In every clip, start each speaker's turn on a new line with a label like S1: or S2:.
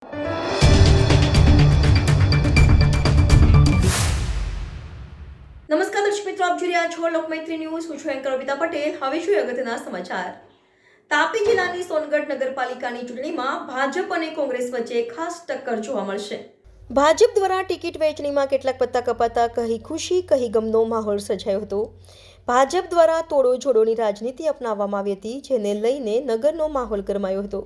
S1: નમસ્કાર દર્શક મિત્રો, આપ જોઈ રહ્યા છો લોકમૈત્રી ન્યૂઝ. હું છું એન્કર અમિતા પટેલ. હવે જોઈએ અગત્યના સમાચાર. તાપી જિલ્લાની સોનગઢ નગરપાલિકાની ચૂંટણીમાં ભાજપ અને કોંગ્રેસ વચ્ચે ખાસ ટક્કર જોવા મળશે. ભાજપ દ્વારા ટિકિટ વહેંચણીમાં કેટલાક પત્તા કપાતા કહી ખુશી કહી ગમનો માહોલ સર્જાયો હતો. ભાજપ દ્વારા તોડો જોડોની રાજનીતિ અપનાવવામાં આવી હતી, જેને લઈને નગરનો માહોલ ગરમાયો હતો.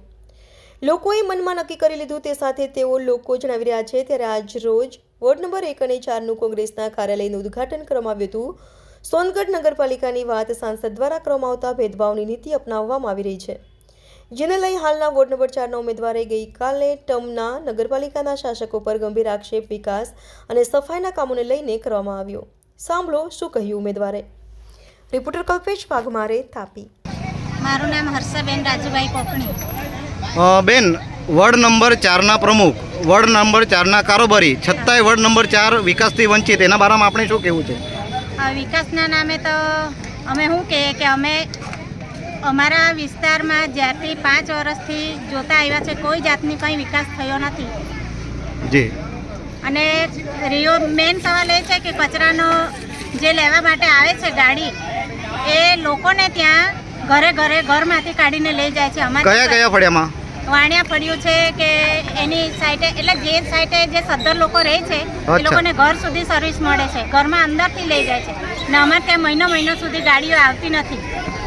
S1: લોકોએ મનમાં નક્કી કરી લીધું તે સાથે તેઓ લોકો જણાવી રહ્યા છે. ત્યારે આજ રોજ વોર્ડ નંબર 1 અને 4નું કોંગ્રેસના કાર્યાલયનું ઉદ્ઘાટન કરવામાં આવ્યું હતું. સોનગઢ નગરપાલિકાની વાત સાંસદ દ્વારા કરવામાં આવતા ભેદભાવની નીતિ અપનાવવામાં આવી રહી છે, જેને લઈ હાલના વોર્ડ નંબર 4ના ઉમેદવારે ગઈકાલે ટર્મના નગરપાલિકાના શાસકો પર ગંભીર આક્ષેપ વિકાસ અને સફાઈના કામોને લઈને કરવામાં આવ્યો. સાંભળો શું કહ્યું ઉમેદવારે. રિપોર્ટર કલ્પેશ વાઘમારે, તાપી.
S2: મારું નામ હર્ષાબેન રાજુભાઈ કોકણી.
S3: બેન, વોર્ડ નંબર 4ના પ્રમુખ, વોર્ડ નંબર 4ના કારોબારી, છતાંય વોર્ડ નંબર 4 વિકાસથી વંચિત, એના બારામાં આપણે શું કહેવું છે?
S2: વિકાસના નામે તો અમે શું કહીએ કે અમે અમારા વિસ્તારમાં જ્યારથી 5 વર્ષથી જોતા આવ્યા છે, કોઈ જાતની કંઈ વિકાસ થયો નથી.
S3: જી.
S2: અને મેઇન સવાલ એ છે કે કચરાનો જે લેવા માટે આવે છે ગાડી, એ લોકોને ત્યાં ઘરે ઘરમાંથી કાઢીને લઈ જાય છે. અમારે
S3: કયા ફળિયામાં?
S2: વાણિયા પડ્યું છે કે એની સાઈડે, એટલે જે સાઈડે જે સદ્ધર લોકો રહે છે એ લોકોને ઘર સુધી સર્વિસ મળે છે, ઘરમાં અંદરથી લઈ જાય છે ને અમારે ત્યાં મહિનો સુધી ગાડીઓ આવતી નથી.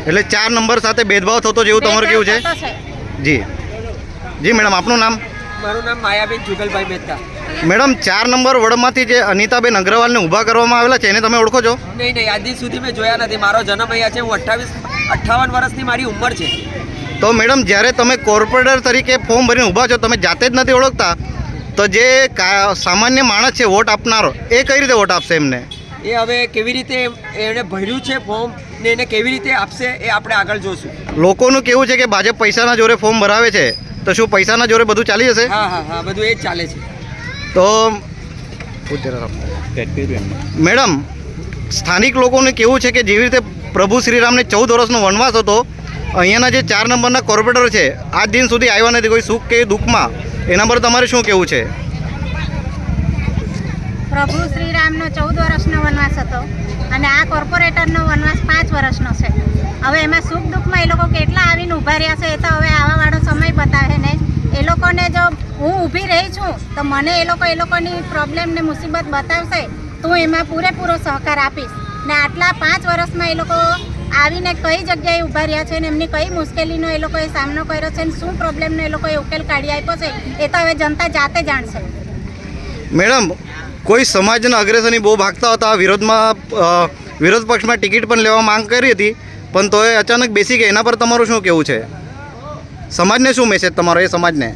S3: એટલે 4 નંબર સાથે ભેદભાવ થતો જેવું તમારું કેવું છે? જી જી મેડમ, આપનું નામ?
S4: મારું નામ માયાબેન જુગલભાઈ મહેતા.
S3: મેડમ, 4 નંબર વોર્ડમાંથી જે અનિતાબેન અગ્રવાલને ઊભા કરવામાં આવેલા છે, એને તમે ઓળખો છો?
S4: નહીં, આજ દિન સુધી મેં જોયા નથી. મારો જન્મ અહીંયા છે. હું 58 વર્ષની મારી ઉંમર છે.
S3: તો મેડમ, જ્યારે તમે કોર્પોરેટર તરીકે ફોર્મ ભરીને ઊભા છો, તમે જાતે જ નથી ઓળખતા, તો જે સામાન્ય માણસ છે વોટ આપનારો, એ કઈ રીતે વોટ આપશે એમને?
S4: એ હવે કેવી રીતે એણે ભર્યું છે ફોર્મ ને એને કેવી રીતે આપશે એ આપણે આગળ જોશું.
S3: લોકોનું કેવું છે કે ભાજપ પૈસાના જોરે ફોર્મ ભરાવે છે, તો શું પૈસાના જોરે બધું ચાલી જશે?
S4: હા, બધું એ જ ચાલે છે.
S3: તો મેડમ, સ્થાનિક લોકોને કેવું છે કે જેવી રીતે પ્રભુ શ્રીરામને 14 વર્ષનો વનવાસ હતો, અહીંયાના જે 4 નંબરના કોર્પોરેટર છે આજ દિન સુધી આવ્યા નથી કોઈ સુખ કે દુઃખમાં, એના પર તમારે શું કહેવું છે?
S2: પ્રભુ શ્રીરામનો 14 વર્ષનો વનવાસ હતો અને આ કોર્પોરેટરનો વનવાસ 5 વર્ષનો છે. હવે એમાં સુખ દુઃખમાં એ લોકો કેટલા આવીને ઊભા રહ્યા છે એ તો હવે આવાવાળો સમય બતાવે ને. એ લોકોને જો હું ઊભી રહી છું તો મને એ લોકોની પ્રોબ્લેમ ને મુસીબત બતાવશે તો હું એમાં પૂરેપૂરો સહકાર આપીશ. ને આટલા 5 વર્ષમાં એ લોકો આવીને કઈ જગ્યાએ ઊભા રહ્યા છે ને એમની કઈ મુશ્કેલીનો એ લોકોએ સામનો કર્યો છે ને શું પ્રોબ્લેમનો એ લોકોએ ઉકેલ કાઢી આપ્યો છે, એ તો હવે જનતા જાતે જાણશે.
S3: મેડમ, કોઈ સમાજના અગ્રેસરની બહુ ભાગતા હતા, વિરોધ પક્ષમાં ટિકિટ પણ લેવા માંગ કરી હતી, પણ તોય અચાનક બેસી ગયા, એના પર તમારું શું કહેવું છે? સમાજને શું મેસેજ તમારો એ સમાજને?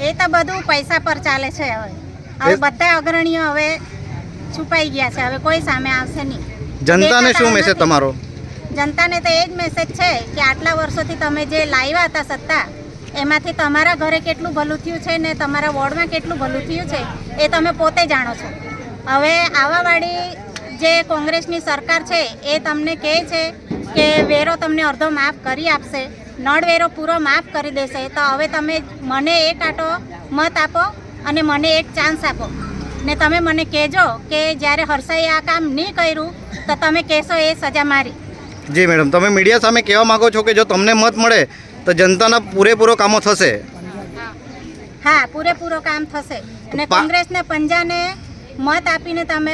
S2: એ તો બધું પૈસા પર ચાલે છે. હવે બધા અગ્રણીઓ હવે છુપાઈ ગયા છે, હવે કોઈ સામે આવશે નહીં.
S3: જનતાને શું મેસેજ તમારો?
S2: જનતાને તો એ જ મેસેજ છે કે આટલા વર્ષોથી તમે જે લાવ્યા હતા સત્તા, એમાંથી તમારા ઘરે કેટલું ભલું થયું છે ને તમારા વોર્ડમાં કેટલું ભલું થયું છે એ તમે પોતે જાણો છો. હવે આવાવાળી જે કોંગ્રેસની સરકાર છે એ તમને કહે છે કે વેરો તમને અડધો માફ કરી આપશે, નળવેરો પૂરો માફ કરી દેશે. તો હવે તમે મને એક આટો મત આપો અને મને એક ચાન્સ આપો ને તમે મને કહેજો કે જ્યારે હર્ષાએ આ કામ નહીં કર્યું તો તમે કહેશો એ સજા મારી.
S3: જી મેડમ, તમે મીડિયા સામે કહેવા માંગો છો કે જો તમને મત મળે તો જનતાના પૂરેપૂરો કામો થશે?
S2: હા, પૂરેપૂરો કામ થશે અને કોંગ્રેસને પંજાને મત આપીને તમે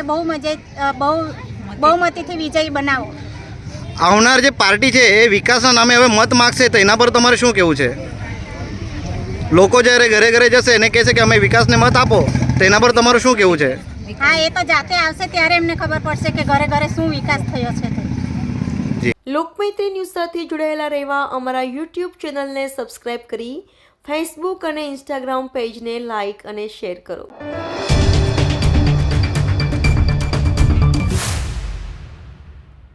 S2: બહુમતીથી વિજયી બનાવો.
S3: આવનાર જે પાર્ટી છે એ વિકાસના નામે હવે મત માગશે, તો એના પર તમારે શું કહેવું છે? લોકો જ્યારે ઘરે જશે એને કહેશે કે અમે વિકાસને મત આપો, તો એના પર તમારું શું કહેવું છે?
S2: હા, એ તો જાતે આવશે ત્યારે એમને ખબર પડશે કે ઘરે શું વિકાસ થયો છે.
S1: લોકમૈત્રી ન્યૂઝ સાથે જોડાયેલા રહેવા અમારા YouTube ચેનલને સબસ્ક્રાઇબ કરી ફેસબુક અને ઇન્સ્ટાગ્રામ પેજને લાઇક અને શેર કરો.